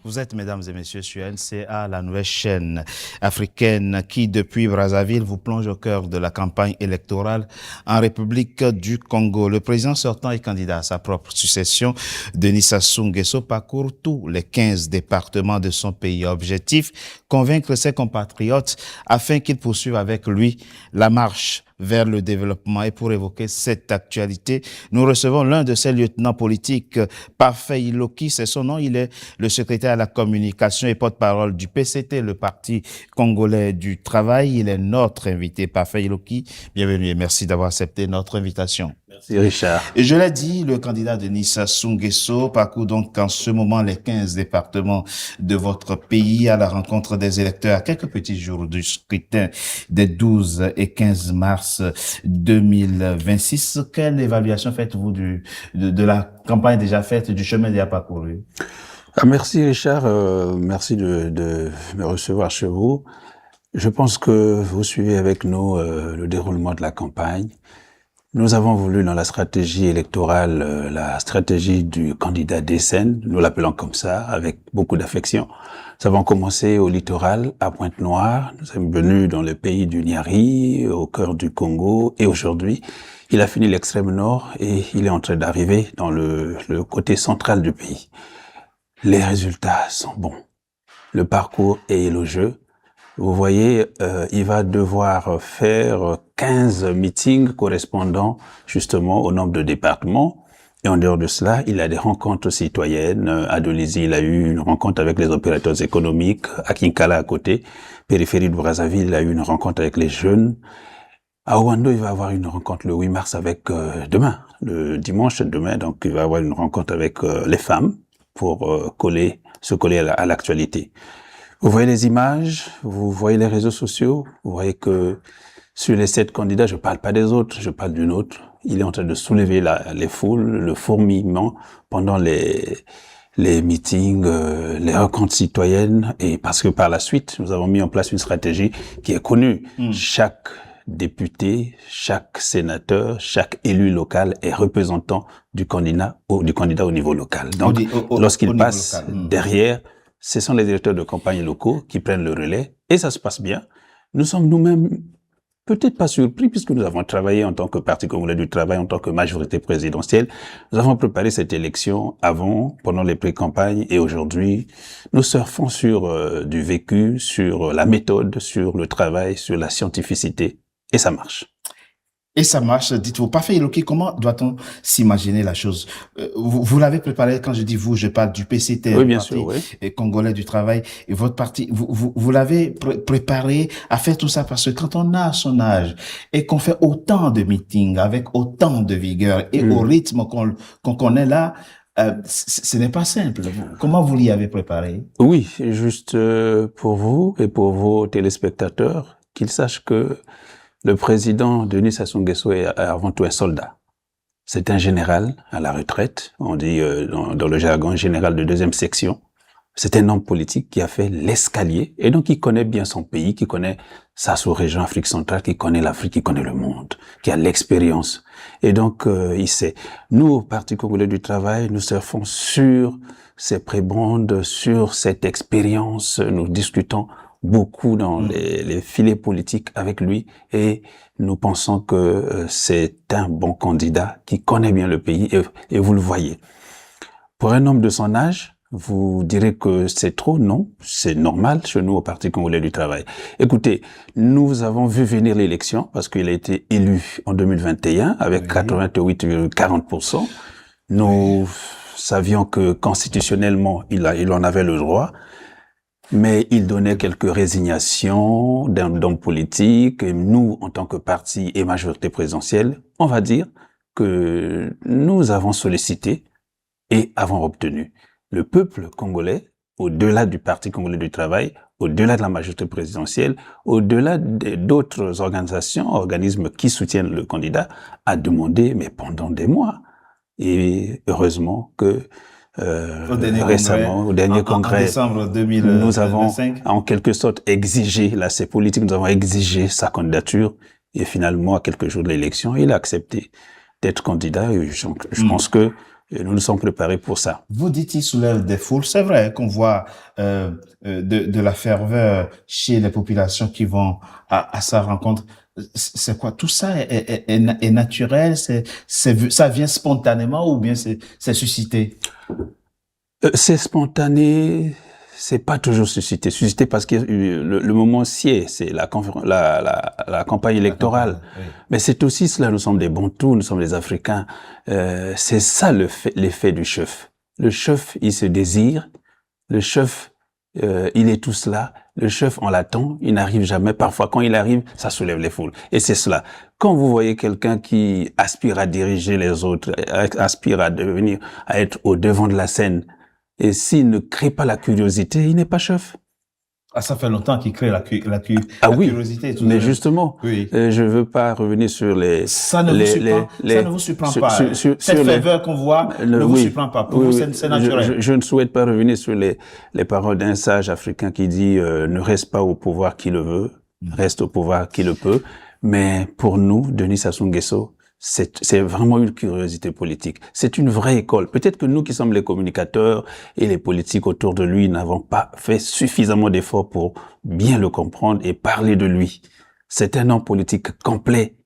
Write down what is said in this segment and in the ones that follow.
Vous êtes, mesdames et messieurs, sur NCA, la nouvelle chaîne africaine qui, depuis Brazzaville, vous plonge au cœur de la campagne électorale en République du Congo. Le président sortant et candidat à sa propre succession, Denis Sassou Nguesso, parcourt tous les 15 départements de son pays. Objectif, convaincre ses compatriotes afin qu'ils poursuivent avec lui la marche vers le développement. Et pour évoquer cette actualité, nous recevons l'un de ses lieutenants politiques, Parfait Iloki, c'est son nom. Il est le secrétaire à la communication et porte-parole du PCT, le Parti congolais du travail. Il est notre invité. Parfait Iloki, bienvenue et merci d'avoir accepté notre invitation. Merci Richard. Et je l'ai dit, le candidat Denis Sassou Nguesso parcourt donc en ce moment les 15 départements de votre pays à la rencontre des électeurs à quelques petits jours du scrutin des 12 et 15 mars 2026. Quelle évaluation faites-vous de la campagne déjà faite, du chemin déjà parcouru? Merci Richard, merci de me recevoir chez vous. Je pense que vous suivez avec nous le déroulement de la campagne. Nous avons voulu dans la stratégie électorale, la stratégie du candidat décenne, nous l'appelons comme ça, avec beaucoup d'affection. Nous avons commencé au littoral, à Pointe-Noire, nous sommes venus dans le pays du Niari, au cœur du Congo, et aujourd'hui, il a fini l'extrême nord et il est en train d'arriver dans le côté central du pays. Les résultats sont bons. Le parcours est élogieux. Vous voyez, il va devoir faire 15 meetings correspondant justement au nombre de départements. Et en dehors de cela, il a des rencontres citoyennes. À Dolisie, il a eu une rencontre avec les opérateurs économiques. À Kinkala, à côté, périphérie de Brazzaville, il a eu une rencontre avec les jeunes. À Ouando, il va avoir une rencontre le 8 mars avec demain, le dimanche demain. Donc, il va avoir une rencontre avec les femmes pour se coller à l'actualité. Vous voyez les images, vous voyez les réseaux sociaux, vous voyez que sur les 7 candidats, je parle pas des autres, je parle d'une autre. Il est en train de soulever les foules, le fourmillement pendant les meetings, les rencontres citoyennes, et parce que par la suite, nous avons mis en place une stratégie qui est connue. Chaque député, chaque sénateur, chaque élu local est représentant du candidat au niveau local. Donc, lorsqu'il passe derrière, ce sont les directeurs de campagne locaux qui prennent le relais et ça se passe bien. Nous sommes nous-mêmes peut-être pas surpris puisque nous avons travaillé en tant que Parti congolais du travail, en tant que majorité présidentielle. Nous avons préparé cette élection avant, pendant les pré-campagnes et aujourd'hui, nous surfons sur du vécu, sur la méthode, sur le travail, sur la scientificité et ça marche. Et ça marche, dites-vous. Parfait, Iloki, comment doit-on s'imaginer la chose? Vous l'avez préparé, quand je dis vous, je parle du PCT, oui, bien Parti sûr, oui. congolais du travail, et votre parti, vous l'avez préparé à faire tout ça parce que quand on a son âge et qu'on fait autant de meetings avec autant de vigueur et au rythme qu'on connaît là, ce n'est pas simple. Comment vous l'y avez préparé? Oui, juste pour vous et pour vos téléspectateurs, qu'ils sachent que le président Denis Sassou Nguesso est avant tout un soldat. C'est un général à la retraite, on dit dans le jargon général de 2e section. C'est un homme politique qui a fait l'escalier et donc il connaît bien son pays, qui connaît sa sous-région Afrique centrale, qui connaît l'Afrique, qui connaît le monde, qui a l'expérience. Et donc il sait. Nous, au Parti congolais du travail, nous surfons sur ces prébendes, sur cette expérience, nous discutons beaucoup dans les filets politiques avec lui et nous pensons que c'est un bon candidat qui connaît bien le pays et vous le voyez. Pour un homme de son âge, vous direz que c'est trop? Non, c'est normal chez nous au Parti congolais du travail. Écoutez, nous avons vu venir l'élection parce qu'il a été élu en 2021 avec 88,40%. Nous savions que constitutionnellement, il en avait le droit. Mais il donnait quelques résignations d'hommes politiques. Et nous, en tant que parti et majorité présidentielle, on va dire que nous avons sollicité et avons obtenu. Le peuple congolais, au-delà du Parti congolais du travail, au-delà de la majorité présidentielle, au-delà d'autres organisations, organismes qui soutiennent le candidat, a demandé, mais pendant des mois. Et heureusement que récemment, au dernier congrès, en décembre 2025, nous avons en quelque sorte exigé, là c'est politique, nous avons exigé sa candidature et finalement à quelques jours de l'élection, il a accepté d'être candidat et je pense que Et nous nous sommes préparés pour ça. Vous dites qu'il soulève des foules. C'est vrai qu'on voit de la ferveur chez les populations qui vont à sa rencontre. C'est quoi? Tout ça est naturel? Ça vient spontanément ou bien c'est suscité? C'est spontané, c'est pas toujours suscité. Suscité parce que le moment sied, c'est la campagne électorale. Oui. Mais c'est aussi cela, nous sommes des Bantous, nous sommes des Africains. C'est ça l'effet du chef. Le chef, il se désire. Le chef, il est tout cela. Le chef, on l'attend, il n'arrive jamais. Parfois, quand il arrive, ça soulève les foules. Et c'est cela. Quand vous voyez quelqu'un qui aspire à diriger les autres, aspire à être au devant de la scène, et s'il ne crée pas la curiosité, il n'est pas chef. Ah, ça fait longtemps qu'il crée la oui, curiosité. Mais justement, oui. Je veux pas revenir sur les... Ça ne vous surprend pas. Cette ferveur qu'on voit ne vous surprend pas. Pour vous, c'est naturel. Je ne souhaite pas revenir sur les paroles d'un sage africain qui dit ne reste pas au pouvoir qui le veut, reste au pouvoir qui le peut. Mais pour nous, Denis Sassou Nguesso, c'est vraiment une curiosité politique. C'est une vraie école. Peut-être que nous qui sommes les communicateurs et les politiques autour de lui n'avons pas fait suffisamment d'efforts pour bien le comprendre et parler de lui. C'est un homme politique complet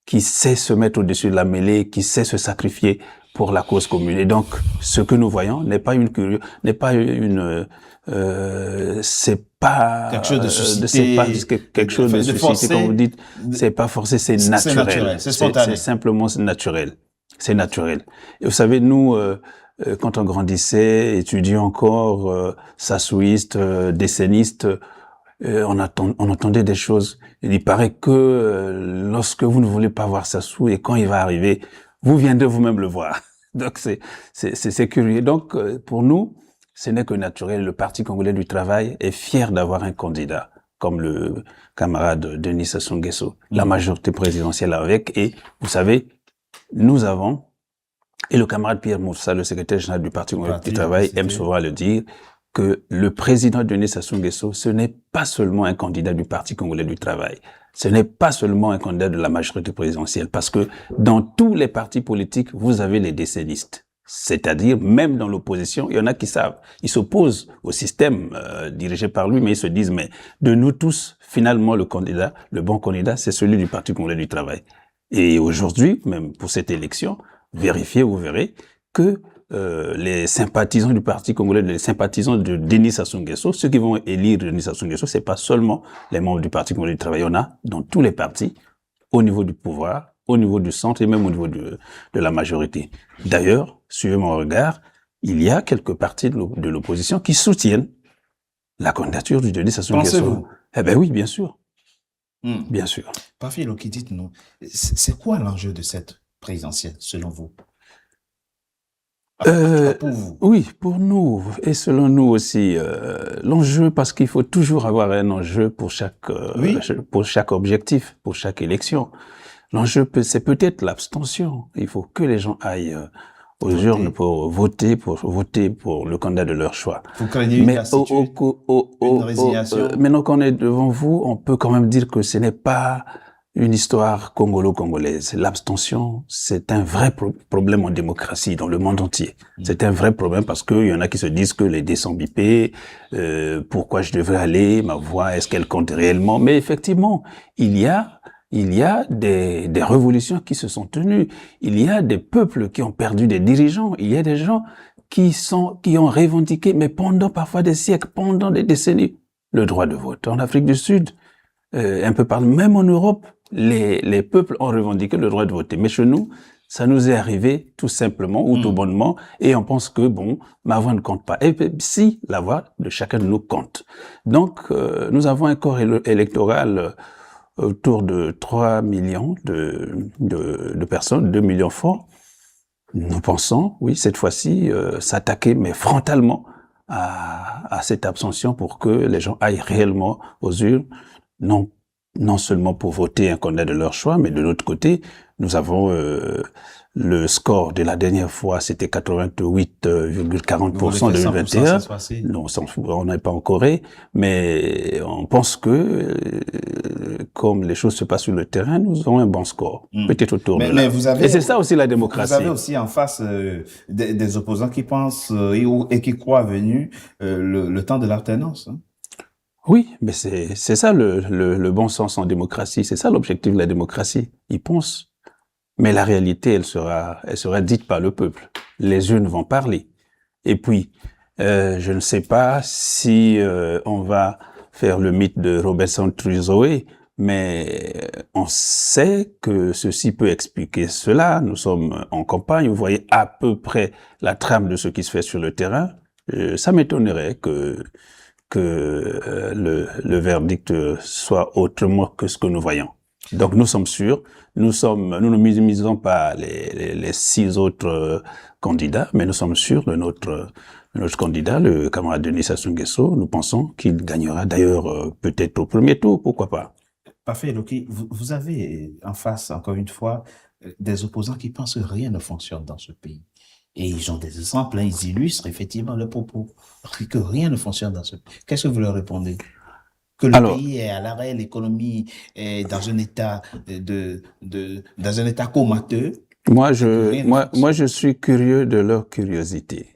qui sait se mettre au-dessus de la mêlée, qui sait se sacrifier pour la cause commune. Et donc, ce que nous voyons c'est pas quelque chose de suscité, quelque chose de suscité, comme vous dites, c'est pas forcé, c'est naturel. C'est spontané. C'est simplement naturel. C'est naturel. Et vous savez, nous, quand on grandissait, étudiant encore, sassouiste, déceniste, on entendait des choses. Il paraît que lorsque vous ne voulez pas voir Sassou et quand il va arriver, vous viendrez vous-même le voir. Donc c'est curieux. Donc pour nous, ce n'est que naturel. Le Parti congolais du travail est fier d'avoir un candidat comme le camarade Denis Sassou Nguesso, la majorité présidentielle avec. Et vous savez, nous avons, et le camarade Pierre Moussa, le secrétaire général du Parti congolais du travail, aime souvent le dire, que le président Denis Sassou Nguesso, ce n'est pas seulement un candidat du Parti congolais du travail. Ce n'est pas seulement un candidat de la majorité présidentielle, parce que dans tous les partis politiques, vous avez les décennistes. C'est-à-dire, même dans l'opposition, il y en a qui savent. Ils s'opposent au système dirigé par lui, mais ils se disent, mais de nous tous, finalement, le bon candidat, c'est celui du Parti congolais du travail. Et aujourd'hui, même pour cette élection, vérifiez, vous verrez que les sympathisants du Parti congolais, les sympathisants de Denis Sassou Nguesso, ceux qui vont élire Denis Sassou Nguesso, c'est pas seulement les membres du Parti congolais du travail. Il y en a dans tous les partis, au niveau du pouvoir, au niveau du centre et même au niveau de la majorité. D'ailleurs, suivez mon regard, il y a quelques partis de l'opposition qui soutiennent la candidature du Denis Sassou Nguesso. Pensez-vous? Eh ben oui, bien sûr. Bien sûr. Parfait, qui dites-nous, c'est quoi l'enjeu de cette présidentielle, selon vous? Pour vous. Oui, pour nous et selon nous aussi, l'enjeu, parce qu'il faut toujours avoir un enjeu pour chaque objectif, pour chaque élection. L'enjeu, c'est peut-être l'abstention. Il faut que les gens aillent aux urnes pour voter pour le candidat de leur choix. Vous craignez une résignation? Maintenant qu'on est devant vous, on peut quand même dire que ce n'est pas une histoire congolo-congolaise. L'abstention, c'est un vrai problème en démocratie dans le monde entier. C'est un vrai problème parce qu'il y en a qui se disent que les dés sont bipés, pourquoi je devrais aller, ma voix, est-ce qu'elle compte réellement? Mais effectivement, il y a des révolutions qui se sont tenues. Il y a des peuples qui ont perdu des dirigeants. Il y a des gens qui ont revendiqué, mais pendant parfois des siècles, pendant des décennies, le droit de vote. En Afrique du Sud, un peu partout, même en Europe, les peuples ont revendiqué le droit de voter. Mais chez nous, ça nous est arrivé tout simplement ou tout bonnement, et on pense que bon, ma voix ne compte pas. Et si la voix de chacun de nous compte. Donc, nous avons un corps électoral autour de 3 millions de personnes, 2 millions forts. Nous pensons, oui, cette fois-ci, s'attaquer, mais frontalement, à cette abstention pour que les gens aillent réellement aux urnes, non seulement pour voter un candidat de leur choix, mais de l'autre côté, nous avons Le score de la dernière fois, c'était 88,40% en 2021. Non, on n'est pas en Corée, mais on pense que, comme les choses se passent sur le terrain, nous aurons un bon score. Peut-être autour de là. Mais vous avez, et c'est ça aussi la démocratie. Vous avez aussi en face des opposants qui pensent et qui croient venir le temps de l'alternance. Hein. Oui, mais c'est ça le bon sens en démocratie. C'est ça l'objectif de la démocratie. Ils pensent. Mais la réalité, elle sera dite par le peuple. Les urnes vont parler. Et puis, je ne sais pas si on va faire le mythe de Robinson Crusoe, mais on sait que ceci peut expliquer cela. Nous sommes en campagne, vous voyez à peu près la trame de ce qui se fait sur le terrain. Ça m'étonnerait que le verdict soit autrement que ce que nous voyons. Donc nous sommes sûrs, nous ne minimisons pas les 6 autres candidats, mais nous sommes sûrs de notre candidat, le camarade Denis Sassou Nguesso. Nous pensons qu'il gagnera d'ailleurs peut-être au premier tour, pourquoi pas. Parfait, Loki. Vous avez en face, encore une fois, des opposants qui pensent que rien ne fonctionne dans ce pays. Et ils ont des exemples, hein, ils illustrent effectivement le propos, que rien ne fonctionne dans ce pays. Qu'est-ce que vous leur répondez? Que le pays est à l'arrêt, l'économie est dans un état dans un état comateux. Moi, je suis curieux de leur curiosité.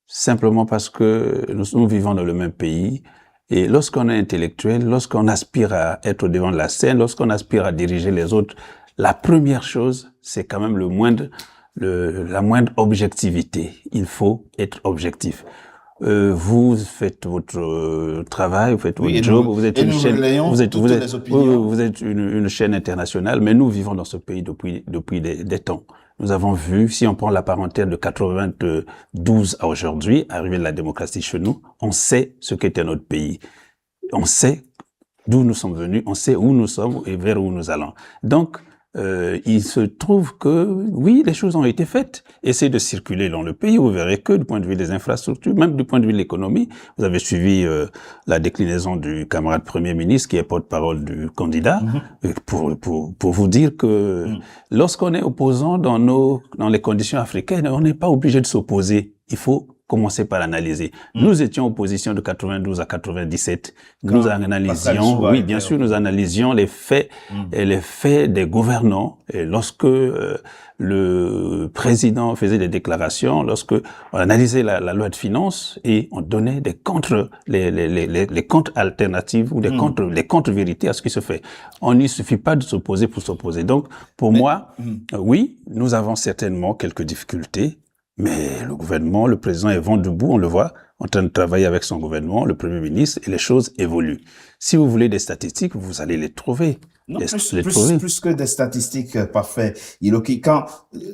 Simplement parce que nous vivons dans le même pays. Et lorsqu'on est intellectuel, lorsqu'on aspire à être devant la scène, lorsqu'on aspire à diriger les autres, la première chose, c'est quand même la moindre objectivité. Il faut être objectif. Vous faites votre travail, vous faites votre job, vous êtes une chaîne, vous êtes une chaîne internationale, mais nous vivons dans ce pays depuis des temps. Nous avons vu, si on prend la parenthèse de 92 à aujourd'hui, arrivée de la démocratie chez nous, on sait ce qu'était notre pays. On sait d'où nous sommes venus, on sait où nous sommes et vers où nous allons. Donc, il se trouve que, oui, les choses ont été faites. Essayez de circuler dans le pays, vous verrez que du point de vue des infrastructures, même du point de vue de l'économie, vous avez suivi la déclinaison du camarade Premier ministre qui est porte-parole du candidat, pour vous dire que lorsqu'on est opposant dans les conditions africaines, on n'est pas obligé de s'opposer. Il faut commencer par l'analyser. Nous étions opposition de 92 à 97. Nous analysions, oui, bien sûr, nous analysions les faits et les faits des gouvernants. Et lorsque le président faisait des déclarations, lorsque on analysait la loi de finances et on donnait des les contre alternatives ou les contre-vérités à ce qui se fait. Il ne suffit pas de s'opposer pour s'opposer. Donc, pour moi, oui, nous avons certainement quelques difficultés. Mais le gouvernement, le président est vent debout, on le voit, en train de travailler avec son gouvernement, le premier ministre, et les choses évoluent. Si vous voulez des statistiques, vous allez les trouver. Non, plus que des statistiques, parfait. Quand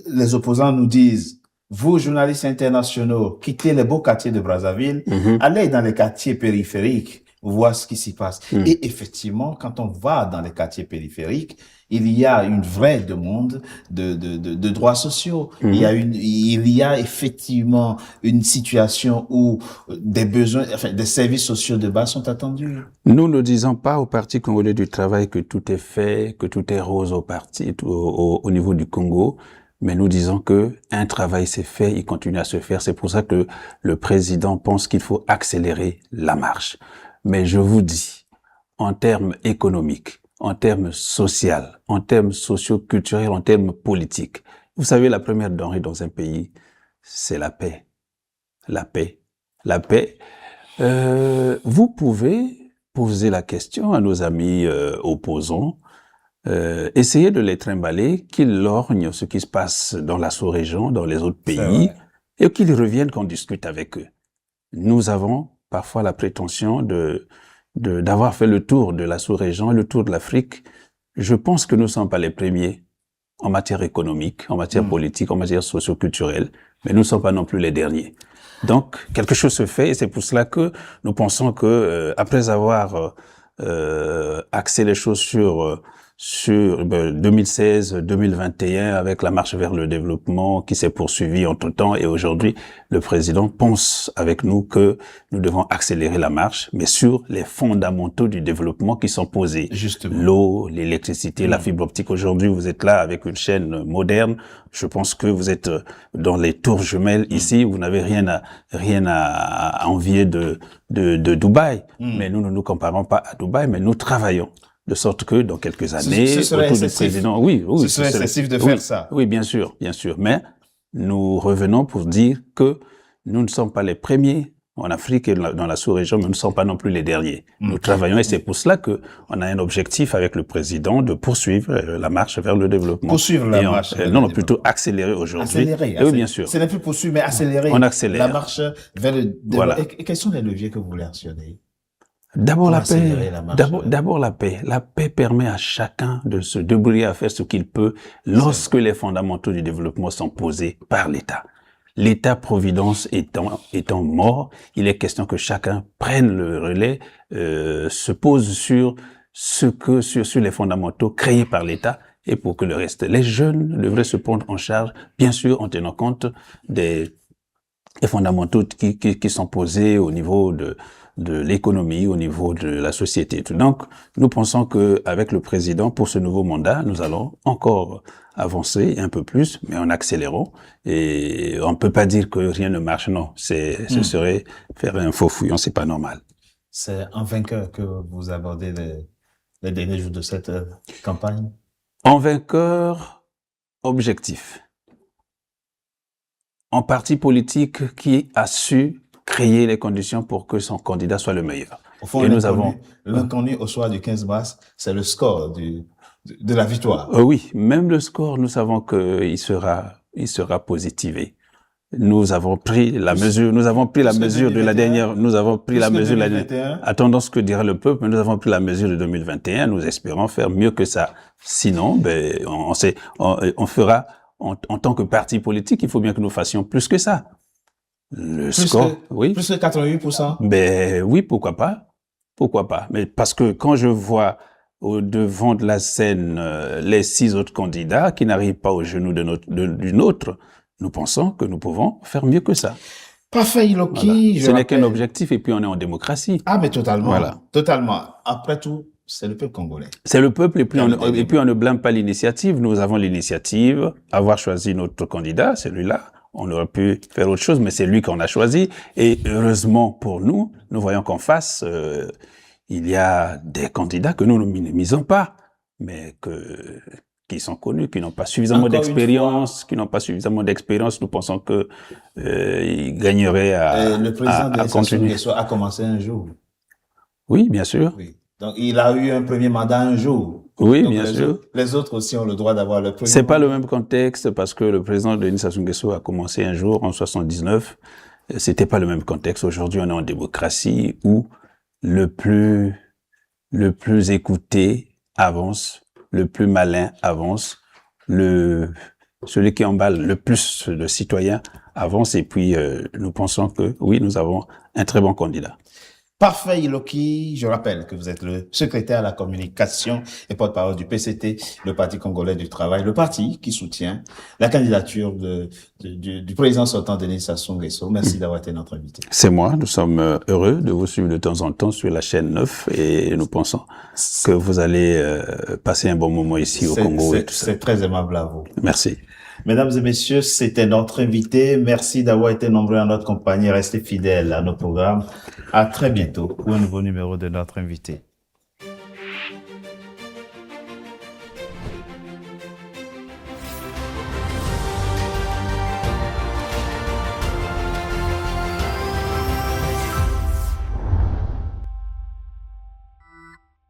les opposants nous disent, vous, journalistes internationaux, quittez les beaux quartiers de Brazzaville, allez dans les quartiers périphériques, voir ce qui s'y passe. Et effectivement, quand on va dans les quartiers périphériques, il y a une vraie demande de droits sociaux. Il y a effectivement une situation où des besoins, des services sociaux de base sont attendus. Nous ne disons pas au Parti congolais du travail que tout est fait, que tout est rose au niveau du Congo. Mais nous disons que un travail s'est fait, il continue à se faire. C'est pour ça que le président pense qu'il faut accélérer la marche. Mais je vous dis, en termes économiques, en termes sociaux, en termes socio-culturels, en termes politiques, vous savez, la première denrée dans un pays, c'est la paix. La paix. La paix. Vous pouvez poser la question à nos amis opposants, essayer de les trimballer, qu'ils lorgnent ce qui se passe dans la sous-région, dans les autres pays, et qu'ils reviennent qu'on discute avec eux. Nous avons parfois la prétention d'avoir fait le tour de la sous-région, le tour de l'Afrique. Je pense que nous ne sommes pas les premiers en matière économique, en matière politique, en matière socio-culturelle, mais nous ne sommes pas non plus les derniers. Donc, quelque chose se fait et c'est pour cela que nous pensons que après avoir axé les choses sur 2016-2021 avec la marche vers le développement qui s'est poursuivie entre-temps, et aujourd'hui, le président pense avec nous que nous devons accélérer la marche, mais sur les fondamentaux du développement qui sont posés. Justement. L'eau, l'électricité, la fibre optique. Aujourd'hui, vous êtes là avec une chaîne moderne. Je pense que vous êtes dans les tours jumelles ici. Vous n'avez rien à envier de Dubaï. Mais nous ne nous comparons pas à Dubaï, mais nous travaillons. De sorte que dans quelques années, autour du président, oui, ce serait excessif de faire ça. Oui, bien sûr. Mais nous revenons pour dire que nous ne sommes pas les premiers en Afrique et dans la sous-région, mais nous ne sommes pas non plus les derniers. Nous travaillons, et c'est pour cela que on a un objectif avec le président de poursuivre la marche vers le développement. Poursuivre la marche. Non, plutôt accélérer aujourd'hui. Accélérer. Oui, bien sûr. Ce n'est plus poursuivre, mais accélérer. On accélère. La marche vers le développement. Voilà. Et quels sont les leviers que vous voulez actionner? D'abord la paix. D'abord la paix. La paix permet à chacun de se débrouiller à faire ce qu'il peut lorsque les fondamentaux du développement sont posés par l'État. L'État-providence étant mort, il est question que chacun prenne le relais, se pose sur les fondamentaux créés par l'État, et pour que le reste. Les jeunes devraient se prendre en charge, bien sûr, en tenant compte des fondamentaux qui sont posés au niveau de l'économie, au niveau de la société. Donc, nous pensons que avec le président, pour ce nouveau mandat, nous allons encore avancer un peu plus, mais en accélérant. Et on ne peut pas dire que rien ne marche, non. Ce serait faire un faux fouillon, c'est pas normal. C'est en vainqueur que vous abordez les derniers jours de cette campagne? En vainqueur objectif. En parti politique qui a su créer les conditions pour que son candidat soit le meilleur. Au fond, l'inconnu au soir du 15 mars, c'est le score de la victoire. Oui, même le score, nous savons qu'il sera positivé. Nous avons pris la mesure de la dernière, attendons ce que dira le peuple, mais nous avons pris la mesure de 2021, nous espérons faire mieux que ça. Sinon, on fera, en tant que parti politique, il faut bien que nous fassions plus que ça. Oui. Plus que 88%? Oui, pourquoi pas. Mais parce que quand je vois au devant de la scène les 6 autres candidats qui n'arrivent pas au genou du nôtre, nous pensons que nous pouvons faire mieux que ça. Parfait, Iloki. Voilà. Ce n'est qu'un objectif, et puis on est en démocratie. Ah, mais totalement. Voilà. Totalement. Après tout, c'est le peuple congolais. C'est le peuple, et puis on ne blâme pas l'initiative. Nous avons l'initiative, avoir choisi notre candidat, celui-là. On aurait pu faire autre chose, mais c'est lui qu'on a choisi. Et heureusement pour nous, nous voyons qu'en face, il y a des candidats que nous ne minimisons pas, mais qui sont connus, qui n'ont pas suffisamment d'expérience, Nous pensons que ils gagneraient à le président de continuer. A commencé un jour. Oui, bien sûr. Oui. Donc, il a eu un premier mandat un jour. Oui, donc, bien sûr. Les autres aussi ont le droit d'avoir le premier C'est pas le même contexte, parce que le président Denis Sassou Nguesso a commencé un jour en 79. C'était pas le même contexte. Aujourd'hui, on est en démocratie où le plus écouté avance, le plus malin avance, celui qui emballe le plus de citoyens avance, et puis nous pensons que oui, nous avons un très bon candidat. Parfait, Iloki. Je rappelle que vous êtes le secrétaire à la communication et porte-parole du PCT, le Parti congolais du travail, le parti qui soutient la candidature du président sortant Denis Sassou Nguesso. Merci d'avoir été notre invité. C'est moi. Nous sommes heureux de vous suivre de temps en temps sur la chaîne 9, et nous pensons que vous allez passer un bon moment ici au Congo. C'est très aimable à vous. Merci. Mesdames et messieurs, c'était notre invité. Merci d'avoir été nombreux à notre compagnie. Restez fidèles à nos programmes. À très bientôt pour un nouveau numéro de notre invité.